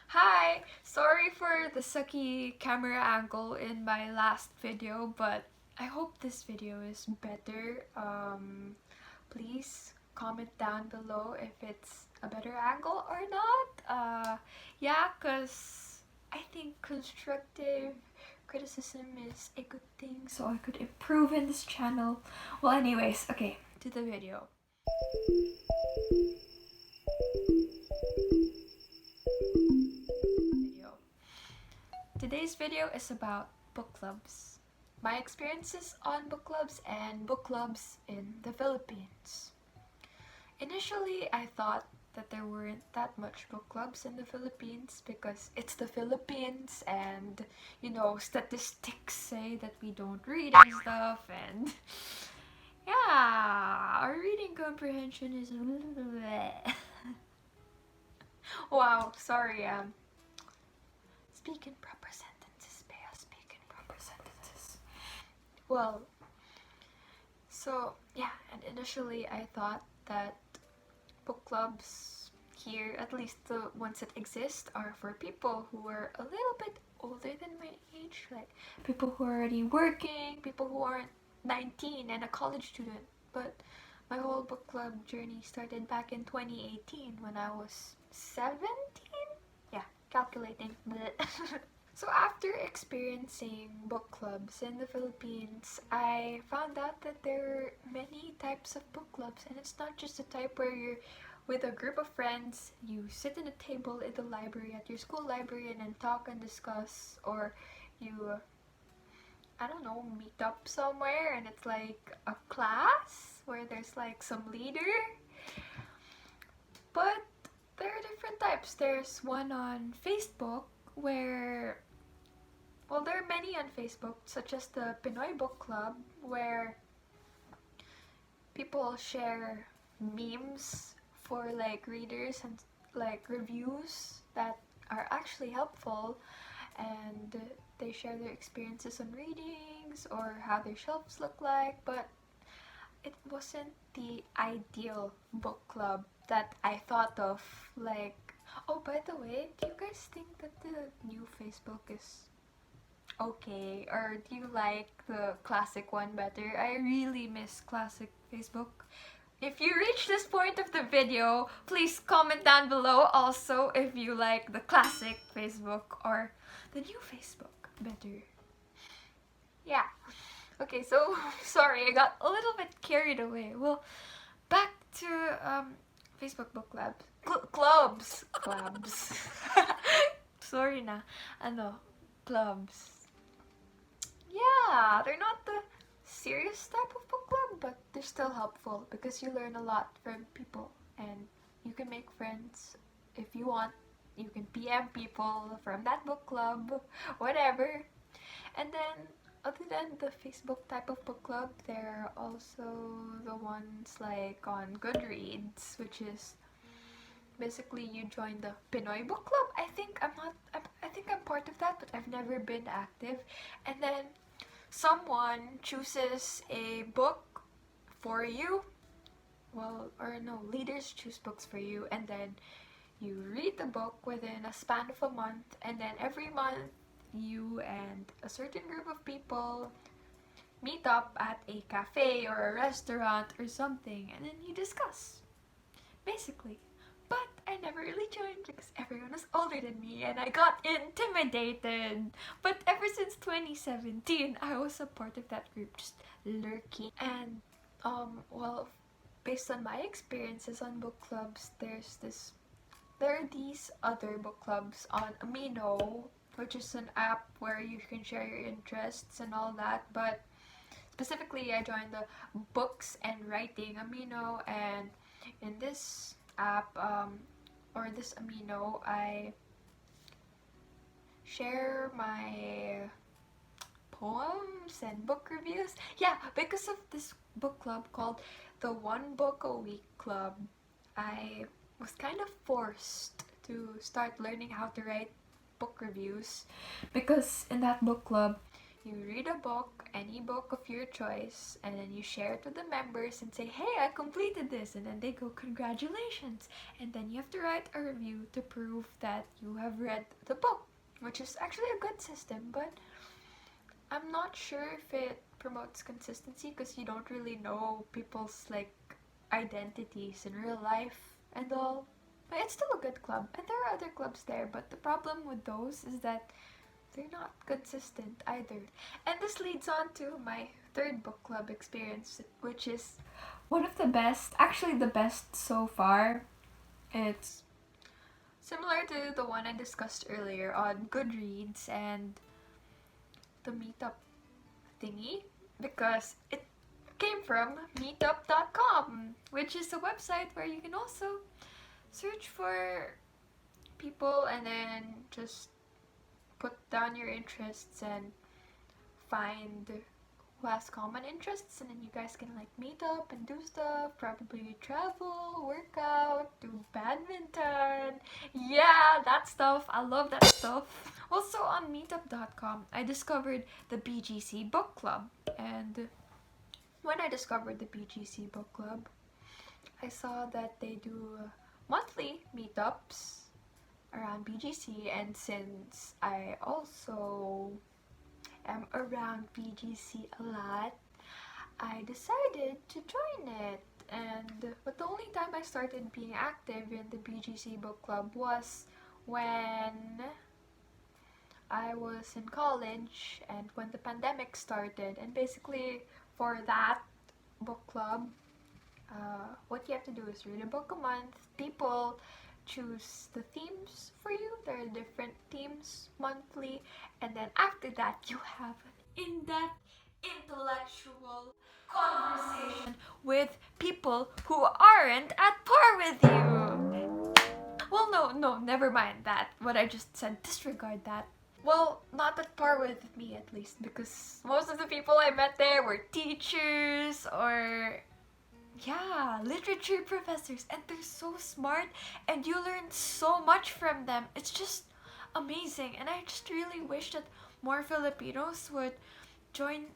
Hi! Sorry for the sucky camera angle in my last video, but I hope this video is better. Please comment down below if it's a better angle or not. Yeah, cause I think constructive criticism is a good thing, so I could improve in this channel. Well, anyways, okay, to the video. Today's video is about book clubs, my experiences on book clubs and book clubs in the Philippines. Initially, I thought that there weren't that much book clubs in the Philippines because it's the Philippines and, statistics say that we don't read and stuff, and yeah, our reading comprehension is a little bleh. Wow, sorry, speak in proper sentences, Bea, speak in proper sentences. Well, so yeah, and initially I thought that book clubs here, at least the ones that exist, are for people who are a little bit older than my age, like people who are already working, people who aren't 19 and a college student. But my whole book club journey started back in 2018 when I was 17? Yeah, calculating. So after experiencing book clubs in the Philippines, I found out that there are many types of book clubs, and it's not just a type where you're with a group of friends, you sit at a table in the library, at your school library, and then talk and discuss, or you, I don't know, meet up somewhere and it's like a class where there's like some leader. But there are different types. There's one on Facebook where, well, there are many on Facebook, such as the Pinoy Book Club, where people share memes for like readers and like reviews that are actually helpful, and they share their experiences on readings or how their shelves look like. But it wasn't the ideal book club that I thought of. Like, oh, by the way, do you guys think that the new Facebook is okay, or do you like the classic one better? I really miss classic Facebook. If you reach this point of the video, please comment down below also if you like the classic Facebook or the new Facebook better. Yeah. Okay, so sorry, I got a little bit carried away. Well, back to Facebook book clubs. Clubs. Sorry na. Clubs. Yeah, they're not the serious type of book club, but they're still helpful because you learn a lot from people and you can make friends if you want. You can PM people from that book club, whatever. And then, other than the Facebook type of book club, there are also the ones like on Goodreads, which is basically you join the Pinoy book club. I think I'm part of that, but I've never been active. And then someone chooses a book for you. Well, or no, leaders choose books for you, and then you read the book within a span of a month, and then every month you and a certain group of people meet up at a cafe or a restaurant or something, and then you discuss, basically. But I never really joined because everyone was older than me and I got intimidated. But ever since 2017, I was a part of that group, just lurking. And, well, based on my experiences on book clubs, there are these other book clubs on Amino, which is an app where you can share your interests and all that. But specifically, I joined the Books and Writing Amino, and in this app, or this Amino, I share my poems and book reviews. Yeah, because of this book club called the One Book a Week Club, I was kind of forced to start learning how to write book reviews, because in that book club You read a book, any book of your choice, and then you share it with the members and say, hey, I completed this, and then they go, congratulations. And then you have to write a review to prove that you have read the book, which is actually a good system, but I'm not sure if it promotes consistency because you don't really know people's like identities in real life and all. But it's still a good club, and there are other clubs there, but the problem with those is that they're not consistent either. And this leads on to my third book club experience, which is one of the best, actually the best so far. It's similar to the one I discussed earlier on Goodreads and the meetup thingy, because it came from meetup.com, which is a website where you can also search for people and then just put down your interests and find who has common interests, and then you guys can like meet up and do stuff, probably travel, work out, do badminton. Yeah, that stuff. I love that stuff. Also on meetup.com, I discovered the BGC book club, and when I discovered the BGC book club, I saw that they do monthly meetups around BGC, and since I also am around BGC a lot, I decided to join it. But the only time I started being active in the BGC book club was when I was in college and when the pandemic started. And basically for that book club, what you have to do is read a book a month. People choose the themes for you. There are different themes monthly, and then after that you have an in-depth intellectual conversation with people who aren't at par with you. Well, no, never mind that. What I just said, disregard that. Well, not at par with me at least, because most of the people I met there were teachers or yeah, literature professors, and they're so smart and you learn so much from them. It's just amazing, and I just really wish that more Filipinos would join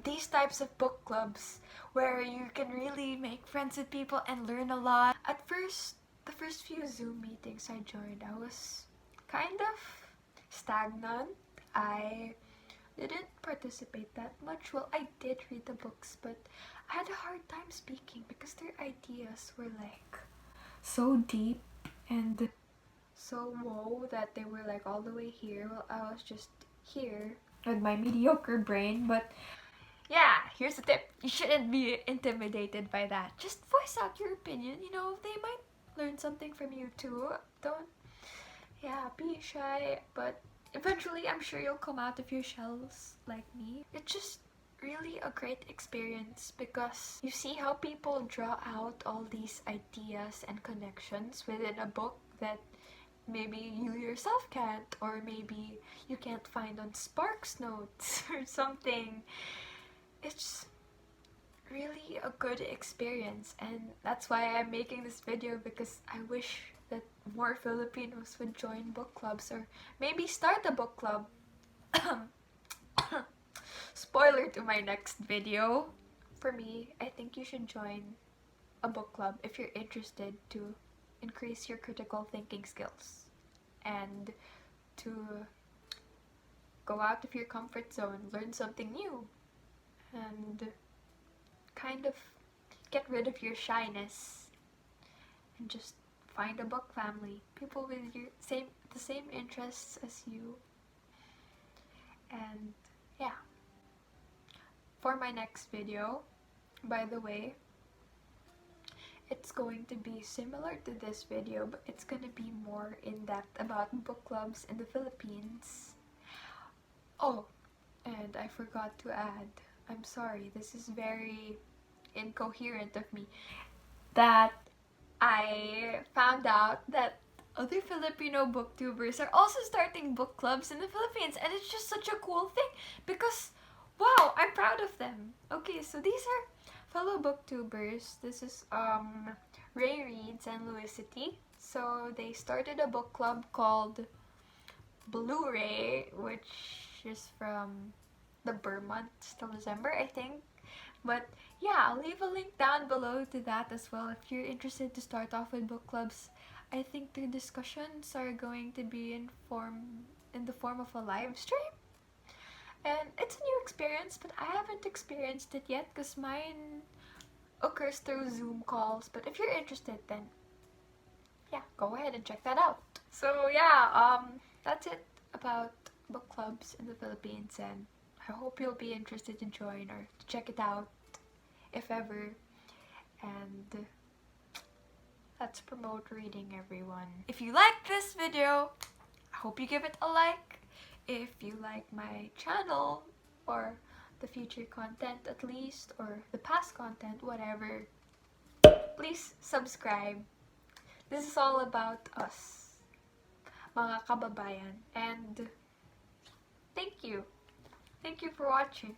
these types of book clubs where you can really make friends with people and learn a lot. At first, the first few Zoom meetings I joined, I was kind of stagnant. I didn't participate that much. Well, I did read the books, but I had a hard time speaking because their ideas were like so deep and so whoa that they were like all the way here. Well, I was just here with my mediocre brain, but yeah, here's a tip. You shouldn't be intimidated by that. Just voice out your opinion, you know, they might learn something from you too. Don't, yeah, be shy, but eventually I'm sure you'll come out of your shells like me. It's just really a great experience because you see how people draw out all these ideas and connections within a book that maybe you yourself can't, or maybe you can't find on Sparks Notes or something. It's really a good experience, and that's why I'm making this video, because I wish that more Filipinos would join book clubs or maybe start a book club. Spoiler to my next video. For me, I think you should join a book club if you're interested to increase your critical thinking skills and to go out of your comfort zone, learn something new, and kind of get rid of your shyness and just find a book family, people with the same interests as you. And yeah, for my next video, by the way, it's going to be similar to this video, but it's going to be more in-depth about book clubs in the Philippines. Oh, and I forgot to add, I'm sorry, this is very incoherent of me, that I found out that other Filipino booktubers are also starting book clubs in the Philippines, and it's just such a cool thing because, wow, I'm proud of them. Okay, so these are fellow booktubers. This is Ray Reads and Louisity. So they started a book club called BLouRay, which is from the Burr month till December, I think. But yeah, I'll leave a link down below to that as well if you're interested to start off with book clubs. I think the discussions are going to be in the form of a live stream. And it's a new experience, but I haven't experienced it yet because mine occurs through Zoom calls. But if you're interested, then yeah, go ahead and check that out. So yeah, that's it about book clubs in the Philippines, and I hope you'll be interested to join or to check it out if ever. And let's promote reading, everyone. If you like this video, I hope you give it a like. If you like my channel or the future content at least, or the past content, whatever, please subscribe. This is all about us, mga kababayan. And thank you. Thank you for watching.